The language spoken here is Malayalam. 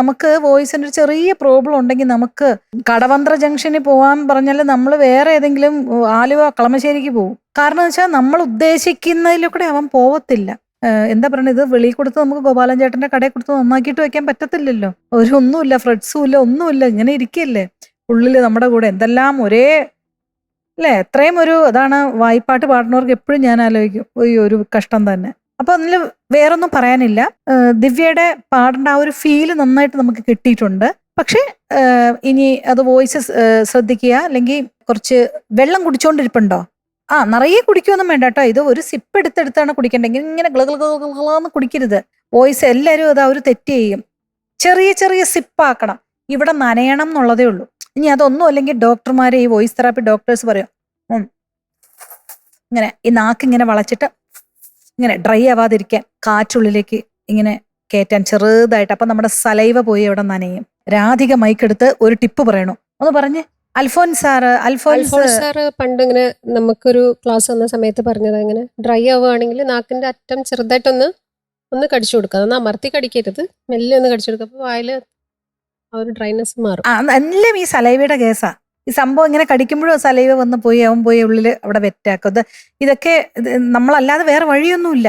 നമുക്ക് വോയിസിന് ഒരു ചെറിയ പ്രോബ്ലം ഉണ്ടെങ്കിൽ നമുക്ക് കടവന്ത്ര ജംഗ്ഷനിൽ പോകാൻ പറഞ്ഞാൽ നമ്മൾ വേറെ ഏതെങ്കിലും ആലുവ കളമശ്ശേരിക്ക് പോകും. കാരണം എന്ന് വെച്ചാൽ നമ്മൾ ഉദ്ദേശിക്കുന്നതിലൂടെ അവൻ പോവത്തില്ല. എന്താ പറയുന്നത്, ഇത് വെളിയിൽ കൊടുത്ത് നമുക്ക് ഗോപാലൻ ചേട്ടന്റെ കടയിൽ കൊടുത്ത് നന്നാക്കിയിട്ട് വെക്കാൻ പറ്റത്തില്ലല്ലോ. ഒന്നുമില്ല, ഫ്രെഡ്സും ഇല്ല, ഒന്നുമില്ല, ഇങ്ങനെ ഇരിക്കല്ലേ ഉള്ളില് നമ്മുടെ കൂടെ. എന്തെല്ലാം ഒരേ അല്ലേ, എത്രയും ഒരു അതാണ് വായ്പാട്ട് പാടുന്നവർക്ക് എപ്പോഴും ഞാൻ ആലോചിക്കും, ഒരു കഷ്ടം തന്നെ. അപ്പൊ അതിൽ വേറൊന്നും പറയാനില്ല. ദിവ്യയുടെ പാടേണ്ട ആ ഒരു ഫീല് നന്നായിട്ട് നമുക്ക് കിട്ടിയിട്ടുണ്ട്. പക്ഷെ ഇനി അത് വോയിസ് ശ്രദ്ധിക്കുക. അല്ലെങ്കിൽ കുറച്ച് വെള്ളം കുടിച്ചോണ്ടിരിപ്പുണ്ടോ? നിറയെ കുടിക്കുമൊന്നും വേണ്ട കേട്ടോ. ഇത് ഒരു സിപ്പ് എടുത്തെടുത്താണ് കുടിക്കേണ്ടത്. ഇങ്ങനെ ഗ്ലഗ്ലഗ്ലഗ്ലന്ന് കുടിക്കരുത്. വോയിസ് എല്ലാവരും അത് ഒരു തെറ്റ് ചെയ്യും. ചെറിയ ചെറിയ സിപ്പാക്കണം. ഇവിടെ നനയണം എന്നുള്ളതേ ഉള്ളൂ. ഇനി അതൊന്നും അല്ലെങ്കിൽ ഡോക്ടർമാരെ, ഈ വോയിസ് തെറാപ്പി ഡോക്ടേഴ്സ് പറയും, ഇങ്ങനെ ഈ നാക്ക് ഇങ്ങനെ വളച്ചിട്ട് ഇങ്ങനെ ഡ്രൈ ആവാതിരിക്കാൻ കാറ്റുള്ളിലേക്ക് ഇങ്ങനെ കയറ്റാൻ ചെറുതായിട്ട്. അപ്പൊ നമ്മുടെ സലൈവ പോയി അവിടെ നനയും. രാധിക മൈക്കെടുത്ത് ഒരു ടിപ്പ് പറയണു, ഒന്ന് പറഞ്ഞ്. അൽഫോൻസ് സാറ് പണ്ട് ഇങ്ങനെ നമുക്കൊരു ക്ലാസ് വന്ന സമയത്ത് പറഞ്ഞത്, ഇങ്ങനെ ഡ്രൈ ആവുകയാണെങ്കിൽ നാക്കിന്റെ അറ്റം ചെറുതായിട്ടൊന്ന് കടിച്ചു കൊടുക്കുക. അതൊന്ന് അമർത്തി കടിക്കരുത്, മെല്ലെ ഒന്ന് കടിച്ചു കൊടുക്കുക. അപ്പൊ വായില് ആ ഒരു ഡ്രൈനെസ് മാറും. എല്ലാം ഈ സലൈവയുടെ കേസാ. ഈ സംഭവം ഇങ്ങനെ കടിക്കുമ്പോഴും സലൈവ വന്ന് പോയി അവൻ പോയി ഉള്ളിൽ അവിടെ വെറ്റാക്കും. ഇതൊക്കെ നമ്മളല്ലാതെ വേറെ വഴിയൊന്നുമില്ല.